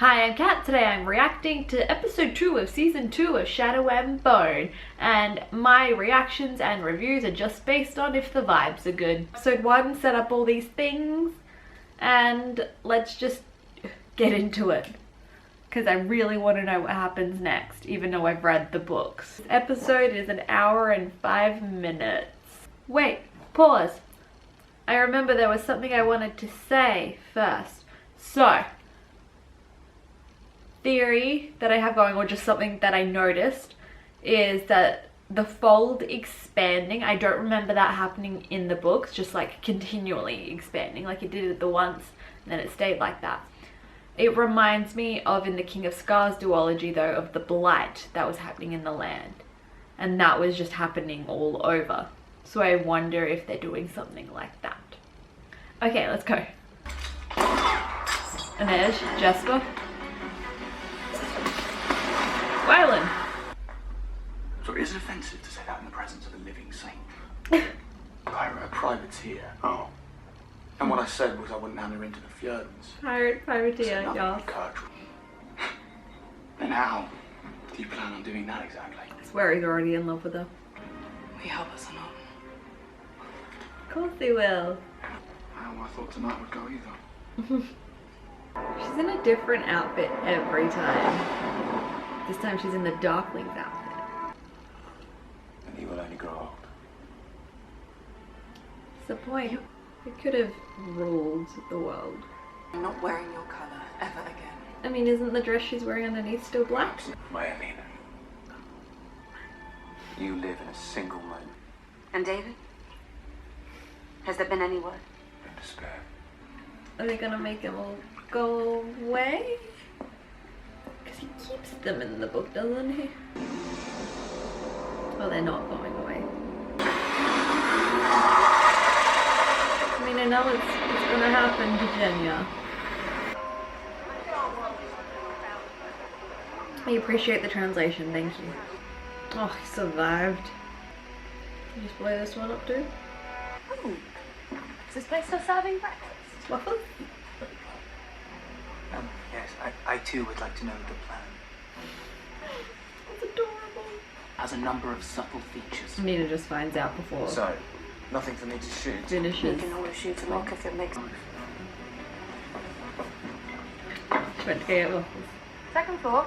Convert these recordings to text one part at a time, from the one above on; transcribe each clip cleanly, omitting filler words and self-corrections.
Hi, I'm Kat. Today I'm reacting to episode 2 of season 2 of Shadow and Bone, and my reactions and reviews are just based on if the vibes are good. Episode 1 set up all these things, and let's just get into it, because I really want to know what happens next, even though I've read the books. This episode is an hour and 5 minutes. Wait, pause. I remember there was something I wanted to say first. So, theory that I have going, or just something that I noticed, is that the fold expanding, I don't remember that happening in the books, just like continually expanding, like it did it the once and then it stayed like that. It reminds me of, in the King of Scars duology though, of the blight that was happening in the land, and that was just happening all over. So I wonder if they're doing something like that. Okay, let's go. And there's Jasper. Wylan. So is it offensive to say that in the presence of a living saint? Pirate, a privateer. Oh. And what I said was I wouldn't hand her into the Fjördens. Pirate, privateer, y'all. Then how do you plan on doing that exactly? I swear he's already in love with her. Will you help us or not? Of course he will. How I thought tonight would go either. She's in a different outfit every time. This time she's in the Darkling's outfit. And he will only grow old. What's the point? It could have ruled the world. I'm not wearing your colour ever again. I mean, isn't the dress she's wearing underneath still black? My Alina, you live in a single moment. And David? Has there been any word? In despair. Are they gonna make him all go away? Because he keeps them in the book, doesn't he? Well, they're not going away. I mean, I know it's gonna happen to Genya. I appreciate the translation, thank you. Oh, he survived. Can you just blow this one up too? Oh, is this place still serving breakfast? Waffles? Yes, I too would like to know the plan. That's adorable. Has a number of subtle features. Nina just finds out before So, nothing for me to shoot. You finishes. can always shoot a lock if it makes sense. She went to go get waffles. Second floor,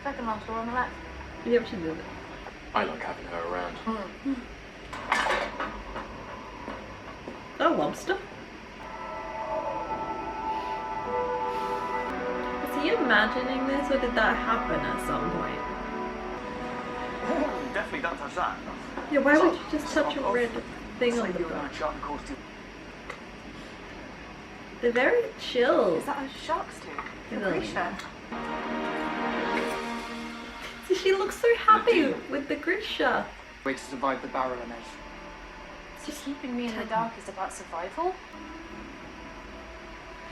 second last door on the left. Yep, she did it. I like having her around. Oh, lobster. Was he imagining this, or did that happen at some point? Definitely don't touch that. Yeah, why would you just touch a red thing on the book? They're very chill. Is that a shark's tooth? Is I'm it? pretty sure. See, she looks so happy with the Grisha. Way to survive the barrel and Just keeping me in the dark is about survival.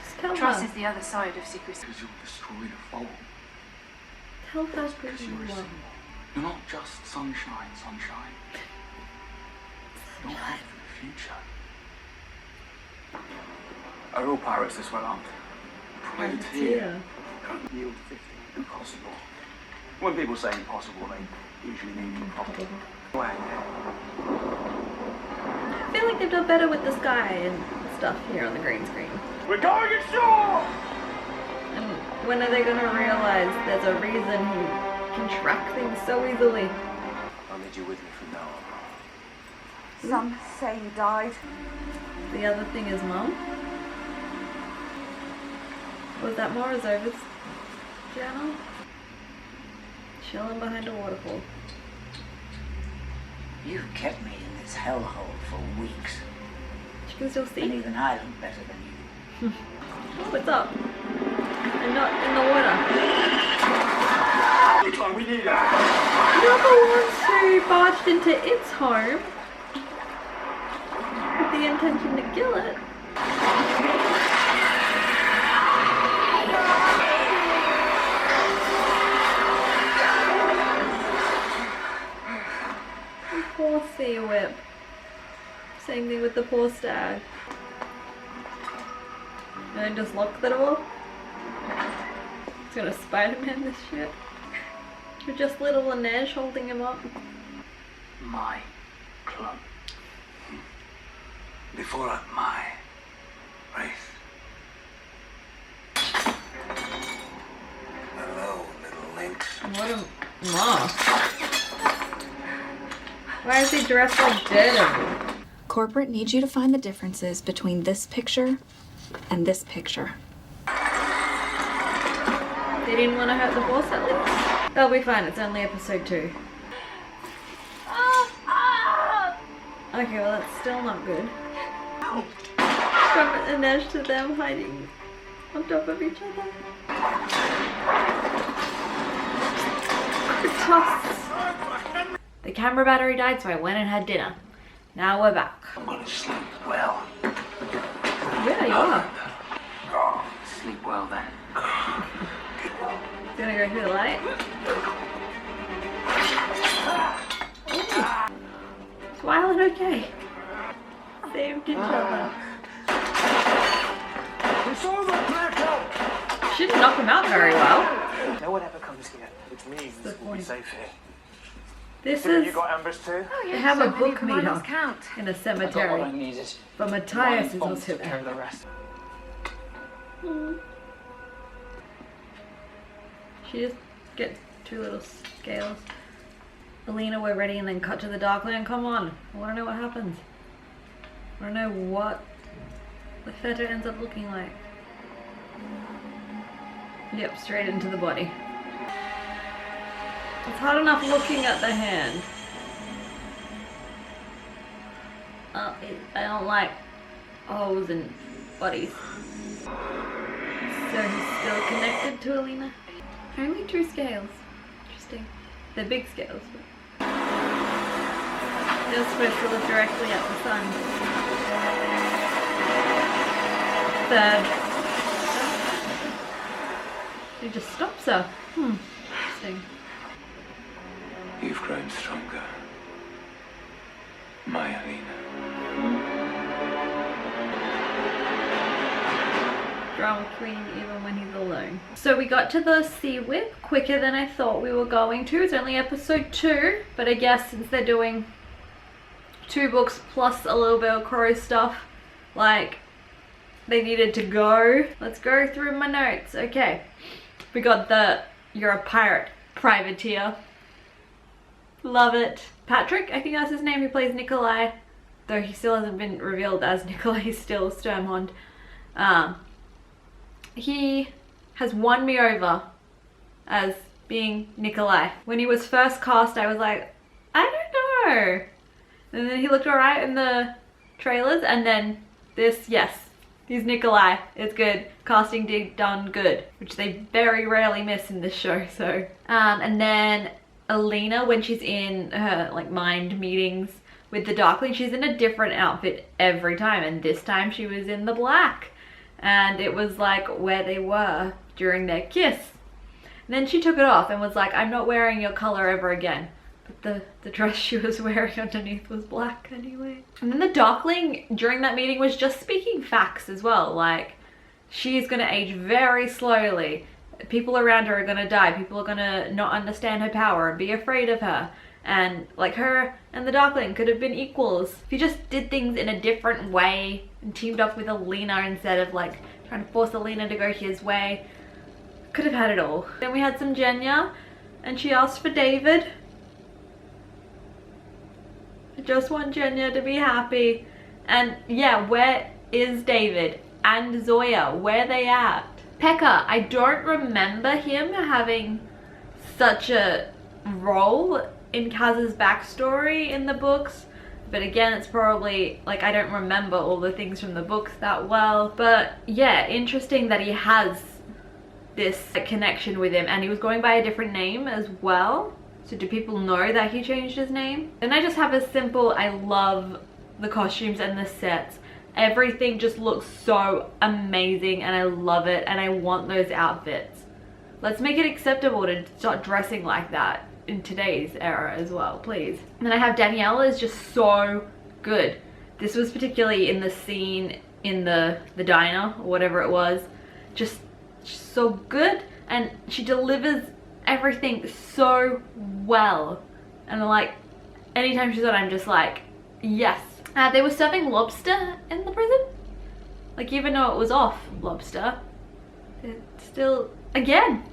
Just tell Trust her. is the other side of secrecy. because you'll destroy the fold. Tell her Because who you're you a want. symbol. You're not just sunshine, sunshine. You're hope for the future. Are all pirates this well armed? Privateer. Can't yield 50. Impossible. When people say impossible, they usually mean improbable. I feel like they've done better with the sky and stuff here on the green screen. We're going ashore! And when are they going to realize there's a reason he can track things so easily? I'll need you with me from now on. Some say you died. The other thing is Mum. Was that Morozova's journal? Chilling behind a waterfall. You've kept me in this hellhole for weeks. She can still see And me. even I look better than you. Oh, what's up? I'm not in the water. We need that. You're the ones who barged into its home with the intention to kill it. Poor sea whip. Same thing with the poor stag. And I just lock the door. He's gonna Spider-Man this shit. With just little Inej holding him up. My club. Before my race. Hello, little lynx. What a moth. Why is he dressed like Daredevil? Corporate needs you to find the differences between this picture and this picture. They didn't want to hurt the boss at least? They'll be fine, it's only episode 2. Okay, well that's still not good. From Inej to them hiding on top of each other. The camera battery died, so I went and had dinner. Now we're back. I'm gonna sleep well. Yeah, you are. Oh, sleep well then. Gonna go through the light. Is Wyland okay? Saved each other. It's over, Blackout! She didn't knock him out very well. No one ever comes here, which means the we'll be point. safe here. This You is... got Ambers too? Oh, yeah, They have so a many book reminders meetup count. in a I got what I cemetery. needed. But Matthias is Mine also took care of there. the rest. She just gets 2 little scales. Alina, we're ready, and then cut to the Darkland. Come on. I want to know what happens. I want to know what the feta ends up looking like. Yep, straight into the body. It's hard enough looking at the hand. I don't like holes and bodies. So he's still connected to Alina? Only 2 scales. Interesting. They're big scales. But they're supposed to look directly at the sun. Third. He just stops her. Interesting. You've grown stronger. My Alina. Drama queen even when he's alone. So we got to the Sea Whip quicker than I thought we were going to. It's only episode 2, but I guess since they're doing 2 books plus a little bit of Crow stuff, like, they needed to go. Let's go through my notes. Okay, we got the you're a pirate privateer. Love it. Patrick, I think that's his name, who plays Nikolai, though he still hasn't been revealed as Nikolai. He's still Sturmhond. He has won me over as being Nikolai. When he was first cast, I was like, I don't know. And then he looked alright in the trailers, and then this, yes, he's Nikolai. It's good. Casting done good, which they very rarely miss in this show. So, and then Alina, when she's in her like mind meetings with the Darkling, she's in a different outfit every time, and this time she was in the black. And it was like where they were during their kiss. And then she took it off and was like, I'm not wearing your color ever again. But the dress she was wearing underneath was black anyway. And then the Darkling during that meeting was just speaking facts as well. Like, she's gonna age very slowly. People around her are gonna die. People are gonna not understand her power and be afraid of her. And like, her and the Darkling could have been equals if he just did things in a different way and teamed up with Alina instead of like trying to force Alina to go his way. Could have had it all. Then we had some Genya, and she asked for David. I just want Genya to be happy. And yeah, where is David and Zoya? Where are they at? Pekka, I don't remember him having such a role in Kaz's backstory in the books, but again, it's probably like I don't remember all the things from the books that well. But yeah, interesting that he has this connection with him, and he was going by a different name as well. So do people know that he changed his name? And I just have a simple, I love the costumes and the sets. Everything just looks so amazing, and I love it, and I want those outfits. Let's make it acceptable to start dressing like that in today's era as well, please. And then I have Danielle is just so good. This was particularly in the scene in the diner or whatever it was, just so good. and she delivers everything so well. And like, anytime she's on, I'm just like, yes. They were serving lobster in the prison. Like, even though it was off lobster, it's still, again,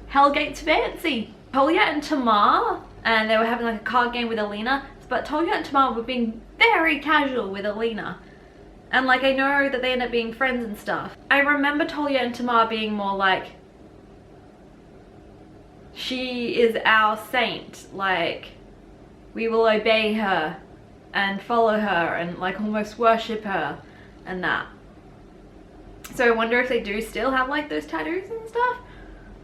Hellgate's fancy. Talia and Tamar, and they were having like a card game with Alina, but Talia and Tamar were being very casual with Alina. And like, I know that they end up being friends and stuff. I remember Talia and Tamar being more like, she is our saint, like, we will obey her and follow her and like almost worship her and that. So I wonder if they do still have like those tattoos and stuff,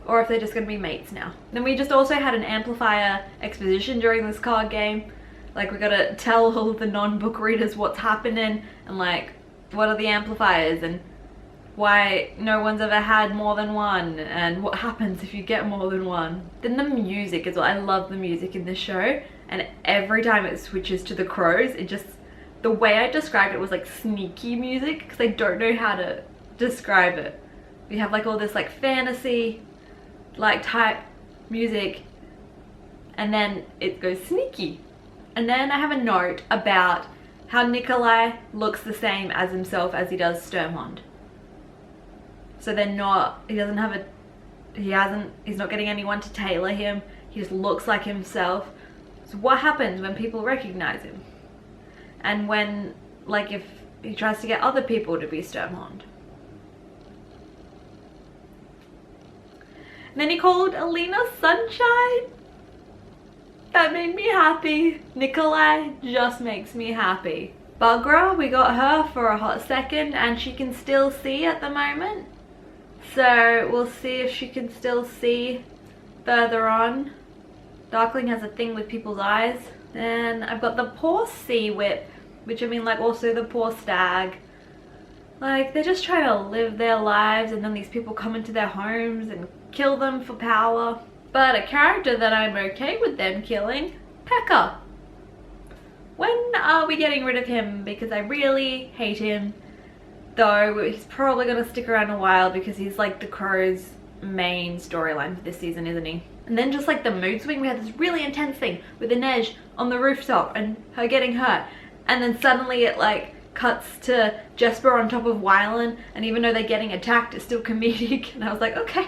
or if they're just gonna be mates now. Then we just also had an amplifier exposition during this card game. Like, we gotta tell all the non-book readers what's happening and like, what are the amplifiers and why no one's ever had more than one and what happens if you get more than one. Then the music as well. I love the music in this show, and every time it switches to the crows, it just, the way I described it was like sneaky music, because I don't know how to describe it. We have like all this like fantasy like type music, and then it goes sneaky. And then I have a note about how Nikolai looks the same as himself as he does Sturmhond. So they're not, he doesn't have a, he's not getting anyone to tailor him. He just looks like himself. So what happens when people recognize him? And when, like, if he tries to get other people to be Sturmhond? And then he called Alina Sunshine. That made me happy. Nikolai just makes me happy. Bagra, we got her for a hot second, and she can still see at the moment. So we'll see if she can still see further on. Darkling has a thing with people's eyes. And I've got the poor sea whip, which I mean like also the poor stag. Like, they're just trying to live their lives, and then these people come into their homes and kill them for power. But a character that I'm okay with them killing, Pekka. When are we getting rid of him? Because I really hate him. Though he's probably going to stick around a while because he's like the Crow's main storyline for this season, isn't he? And then just like the mood swing, we had this really intense thing with Inej on the rooftop and her getting hurt. And then suddenly it like cuts to Jesper on top of Wylan, and even though they're getting attacked, it's still comedic. And I was like, okay.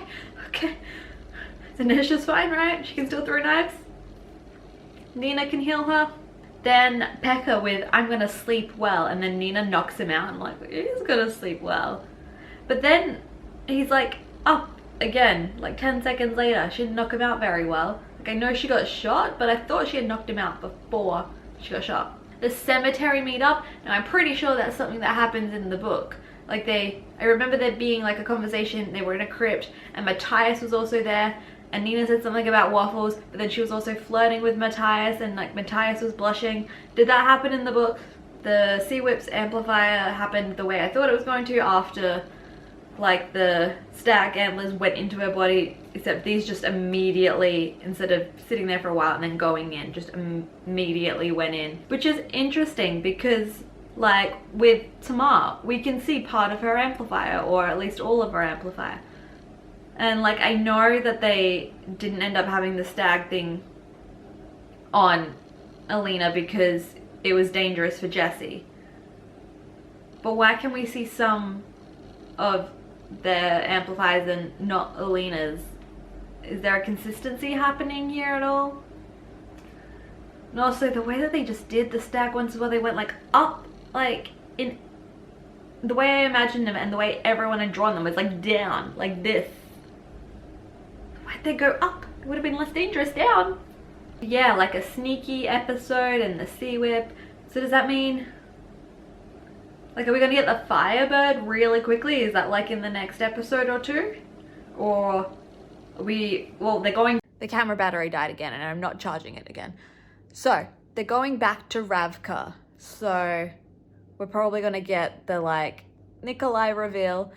Inej is fine, right? She can still throw knives. Nina can heal her. Then Pekka with I'm gonna sleep well, and then Nina knocks him out. I'm like, he's gonna sleep well. But then he's like up again, like 10 seconds later. She didn't knock him out very well. Like, I know she got shot, but I thought she had knocked him out before she got shot. The cemetery meetup, and I'm pretty sure that's something that happens in the book. Like, I remember there being like a conversation, they were in a crypt, and Matthias was also there. And Nina said something about waffles, but then she was also flirting with Matthias, and like Matthias was blushing. Did that happen in the book? The Sea Whip's amplifier happened the way I thought it was going to after like the stag antlers went into her body, except these just immediately, instead of sitting there for a while and then going in, just immediately went in. Which is interesting because like with Tamar, we can see part of her amplifier, or at least all of her amplifier. And like, I know that they didn't end up having the stag thing on Alina because it was dangerous for Jesse. But why can we see some of their amplifiers and not Alina's? Is there a consistency happening here at all? And also the way that they just did the stag ones where they went like up, like in the way I imagined them and the way everyone had drawn them was like down, like this. Why'd they go up? It would have been less dangerous down. Yeah, like a sneaky episode and the Sea Whip. So does that mean, like, are we gonna get the Firebird really quickly? Is that like in the next episode or two? Or are we, well, they're going, the camera battery died again and I'm not charging it again. So they're going back to Ravka. So we're probably gonna get the like Nikolai reveal,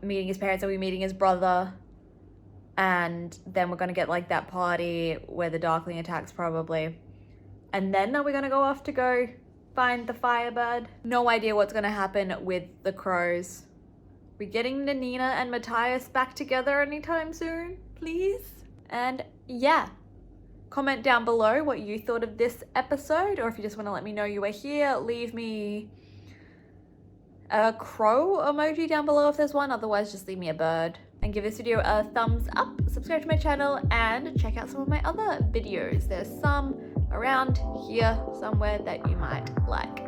meeting his parents, are we meeting his brother? And then we're gonna get like that party where the Darkling attacks probably. And then are we gonna go off to go find the Firebird? No idea what's gonna happen with the crows. we getting the Nina and Matthias back together anytime soon, please? And yeah, comment down below what you thought of this episode, or if you just want to let me know you were here, leave me a crow emoji down below if there's one, otherwise just leave me a bird. And give this video a thumbs up, subscribe to my channel, and check out some of my other videos. There's some around here somewhere that you might like.